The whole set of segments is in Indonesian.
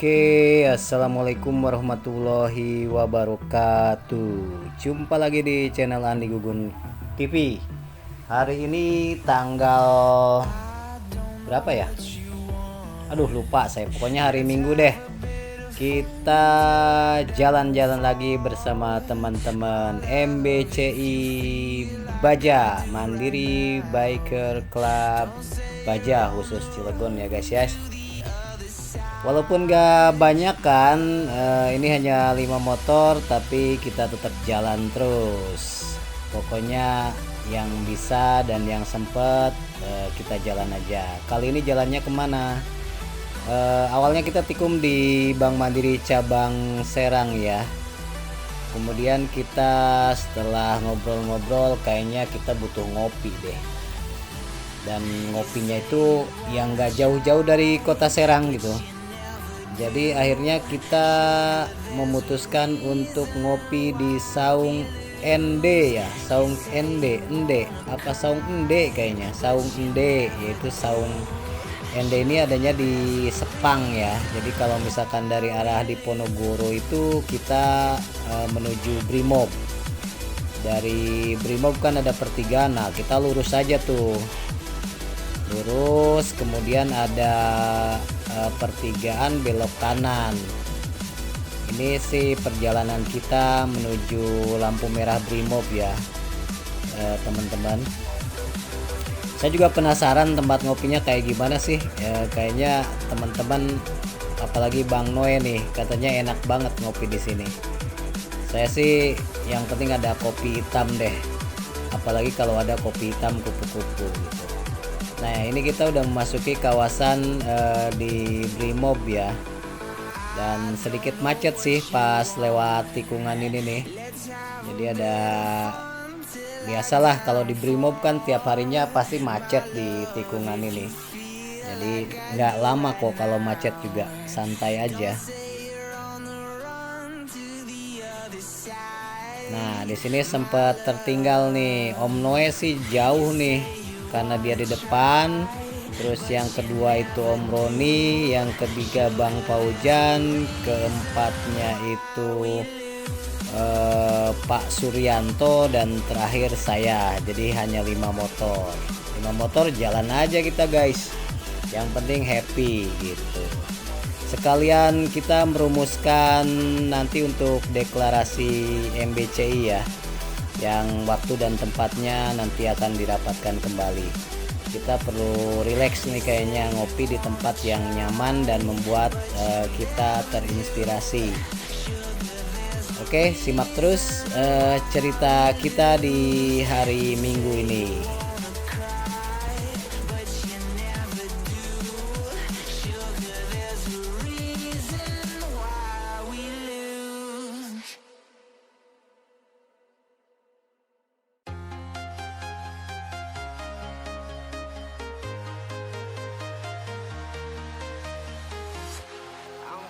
Oke, assalamualaikum warahmatullahi wabarakatuh. Jumpa lagi di channel Andi Gugun TV. Hari ini tanggal berapa ya? Aduh, lupa saya. Pokoknya hari Minggu deh. Kita jalan-jalan lagi bersama teman-teman MBCI Baja, Mandiri Biker Club Baja, khusus Cilegon ya guys ya. Walaupun gak banyak kan, ini hanya 5 motor, tapi kita tetap jalan terus. Pokoknya yang bisa dan yang sempet kita jalan aja. Kali ini jalannya kemana? Awalnya kita tikung di Bank Mandiri cabang Serang ya. Kemudian kita setelah ngobrol-ngobrol, kayaknya kita butuh ngopi deh. Dan ngopinya itu yang gak jauh-jauh dari kota Serang gitu. Jadi akhirnya kita memutuskan untuk ngopi di Saung ND ya, Saung ND, apa Saung ND kayaknya, Saung ND, yaitu Saung ND ini adanya di Sepang ya. Jadi kalau misalkan dari arah Diponegoro itu kita menuju Brimob. Dari Brimob kan ada pertigaan, nah kita lurus aja tuh. Lurus, kemudian ada pertigaan belok kanan. Ini sih perjalanan kita menuju lampu merah Brimob ya, teman-teman. Saya juga penasaran tempat ngopinya kayak gimana sih. Kayaknya teman-teman, apalagi Bang Noe nih, katanya enak banget ngopi di sini. Saya sih yang penting ada kopi hitam deh, apalagi kalau ada kopi hitam kupu-kupu gitu. Nah ini kita udah memasuki kawasan di Brimob ya, dan sedikit macet sih pas lewat tikungan ini nih. Jadi ada, biasalah kalau di Brimob kan tiap harinya pasti macet di tikungan ini. Jadi nggak lama kok kalau macet juga, santai aja. Nah di sini sempat tertinggal nih. Om Noe sih jauh nih, karena dia di depan. Terus yang kedua itu Om Roni, yang ketiga Bang Paujan, keempatnya itu Pak Suryanto, dan terakhir saya. Jadi hanya 5 motor. 5 motor jalan aja kita guys. Yang penting happy gitu. Sekalian kita merumuskan nanti untuk deklarasi MBCI ya, yang waktu dan tempatnya nanti akan dirapatkan kembali. Kita perlu relax nih kayaknya, ngopi di tempat yang nyaman dan membuat kita terinspirasi. Oke, simak terus cerita kita di hari Minggu ini.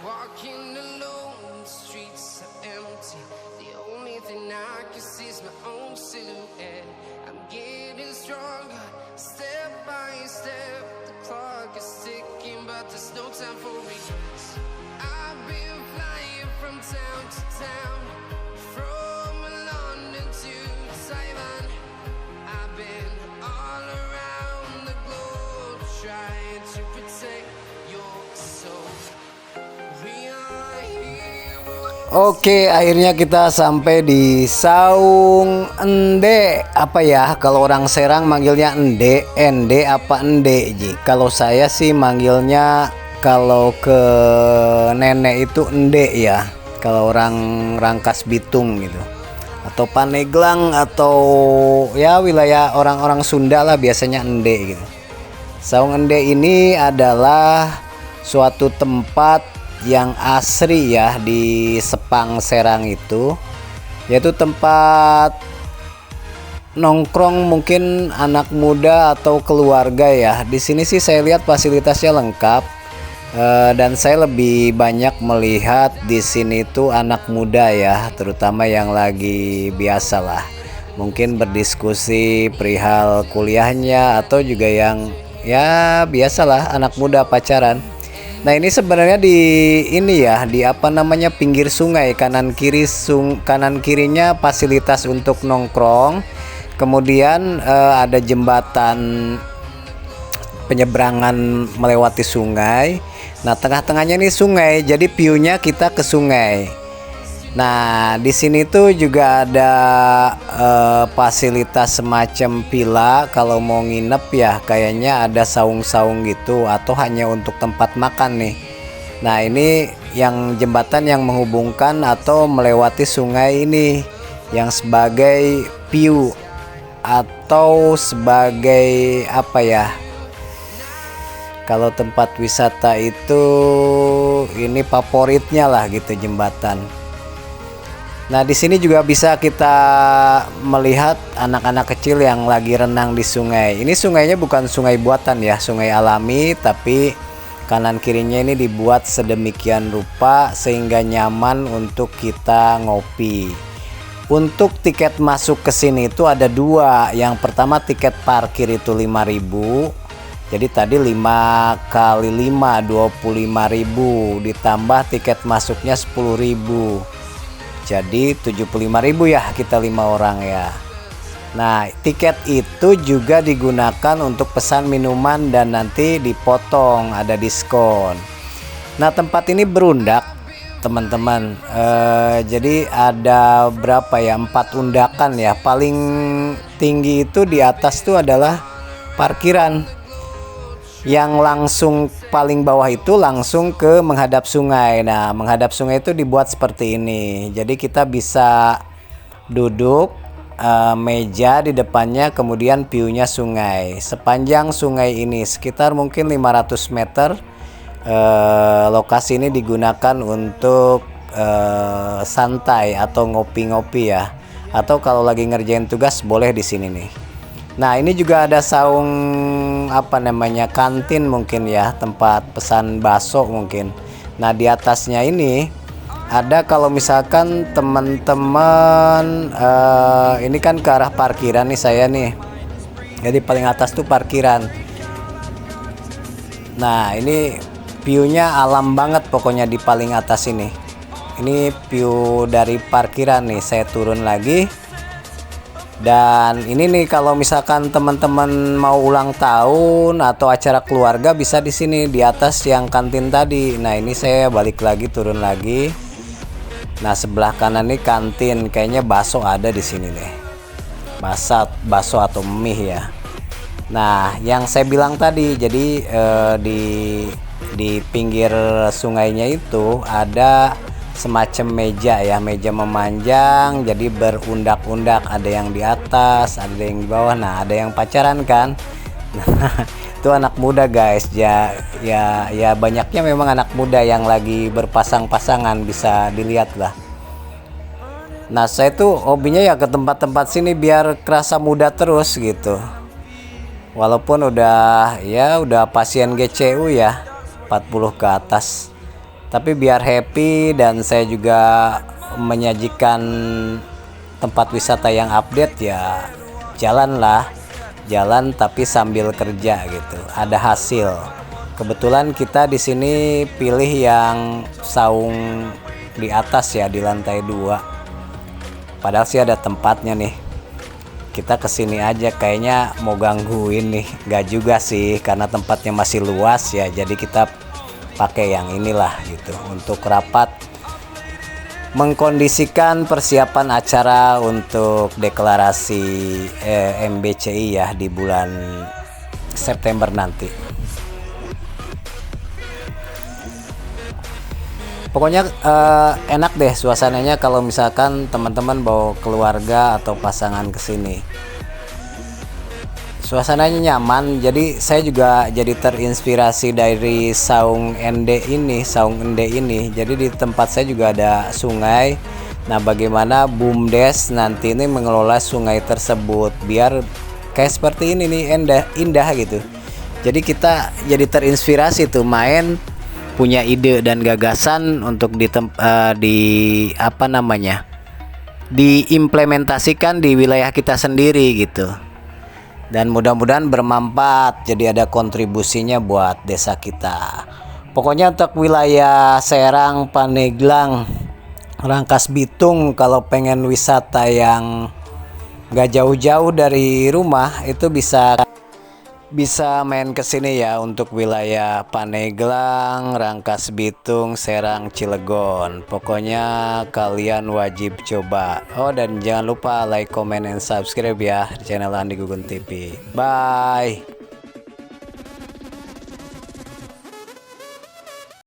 Walking alone, the streets are empty. The only thing I can see is my own silhouette. I'm getting stronger, step by step. The clock is ticking, but there's no time for regrets. I've been flying from town to town, from London to Taiwan. I've been all around the globe, trying to protect your soul. Oke, akhirnya kita sampai di Saung Ende. Apa ya, kalau orang Serang manggilnya Ende, Ende apa Ende Ji? Kalau saya sih manggilnya, kalau ke nenek itu Ende ya. Kalau orang Rangkas Bitung gitu, atau Paneglang, atau ya wilayah orang-orang Sunda lah biasanya Ende gitu. Saung Ende ini adalah suatu tempat yang asri ya di Sepang Serang itu, yaitu tempat nongkrong mungkin anak muda atau keluarga ya. Di sini sih saya lihat fasilitasnya lengkap, dan saya lebih banyak melihat di sini tuh anak muda ya, terutama yang lagi biasalah mungkin berdiskusi perihal kuliahnya, atau juga yang ya biasalah anak muda pacaran. Nah, ini sebenarnya di ini ya, di apa namanya, pinggir sungai, kanan kanan kirinya fasilitas untuk nongkrong. Kemudian ada jembatan penyeberangan melewati sungai. Nah, tengah-tengahnya ini sungai, jadi view-nya kita ke sungai. Nah, di sini tuh juga ada fasilitas semacam villa kalau mau nginep ya, kayaknya ada saung-saung gitu atau hanya untuk tempat makan nih. Nah, ini yang jembatan yang menghubungkan atau melewati sungai ini yang sebagai view atau sebagai apa ya? Kalau tempat wisata itu ini favoritnya lah gitu jembatan. Nah, di sini juga bisa kita melihat anak-anak kecil yang lagi renang di sungai. Ini sungainya bukan sungai buatan ya, sungai alami, tapi kanan kirinya ini dibuat sedemikian rupa sehingga nyaman untuk kita ngopi. Untuk tiket masuk ke sini itu ada dua. Yang pertama tiket parkir itu 5.000. Jadi tadi 5 kali 5 25.000 ditambah tiket masuknya 10.000. Jadi 75.000 ya kita 5 orang ya. Nah, tiket itu juga digunakan untuk pesan minuman dan nanti dipotong, ada diskon. Nah, tempat ini berundak teman-teman. Jadi ada berapa ya, 4 undakan ya. Paling tinggi itu di atas tuh adalah parkiran. Yang langsung paling bawah itu langsung ke menghadap sungai. Nah, menghadap sungai itu dibuat seperti ini. Jadi kita bisa duduk, meja di depannya, kemudian view-nya sungai. Sepanjang sungai ini sekitar mungkin 500 meter. Lokasi ini digunakan untuk santai atau ngopi-ngopi ya. Atau kalau lagi ngerjain tugas boleh di sini nih. Nah, ini juga ada saung apa namanya, kantin mungkin ya, tempat pesan bakso mungkin. Nah, di atasnya ini ada kalau misalkan teman-teman ini kan ke arah parkiran nih saya nih. Jadi paling atas tuh parkiran. Nah, ini view-nya alam banget pokoknya di paling atas ini. Ini view dari parkiran nih. Saya turun lagi. Dan ini nih kalau misalkan teman-teman mau ulang tahun atau acara keluarga bisa di sini di atas yang kantin tadi. Nah, ini saya balik lagi, turun lagi. Nah, sebelah kanan nih kantin, kayaknya bakso ada di sini deh. Bakso atau mie ya. Nah, yang saya bilang tadi, jadi di pinggir sungainya itu ada semacam meja ya, meja memanjang, jadi berundak-undak, ada yang di atas, ada yang di bawah. Nah, ada yang pacaran kan. Nah, itu anak muda guys ya, banyaknya memang anak muda yang lagi berpasang-pasangan, bisa dilihat lah. Nah, saya tuh hobinya ya ke tempat-tempat sini biar kerasa muda terus gitu. Walaupun udah pasien GCU ya, 40 ke atas. Tapi biar happy, dan saya juga menyajikan tempat wisata yang update ya. Jalan tapi sambil kerja gitu. Ada hasil. Kebetulan kita di sini pilih yang saung di atas ya, di lantai 2. Padahal sih ada tempatnya nih. Kita kesini aja kayaknya mau gangguin nih. Gak juga sih, karena tempatnya masih luas ya. Jadi kita pakai yang inilah gitu untuk rapat, mengkondisikan persiapan acara untuk deklarasi MBCI ya di bulan September nanti. Pokoknya enak deh suasananya kalau misalkan teman-teman bawa keluarga atau pasangan ke sini. Suasananya nyaman, jadi saya juga jadi terinspirasi dari saung ende ini. Jadi di tempat saya juga ada sungai. Nah, bagaimana BUMDes nanti ini mengelola sungai tersebut biar kayak seperti ini nih, indah gitu. Jadi kita jadi terinspirasi tuh main, punya ide dan gagasan untuk diimplementasikan di wilayah kita sendiri gitu. Dan mudah-mudahan bermanfaat, jadi ada kontribusinya buat desa kita. Pokoknya untuk wilayah Serang, Pandeglang, Rangkas Bitung, kalau pengen wisata yang gak jauh-jauh dari rumah itu bisa main ke sini ya, untuk wilayah Pandeglang, Rangkas Bitung, Serang, Cilegon. Pokoknya kalian wajib coba. Oh, dan jangan lupa like, comment, and subscribe ya di channel Andi Gugun TV. Bye.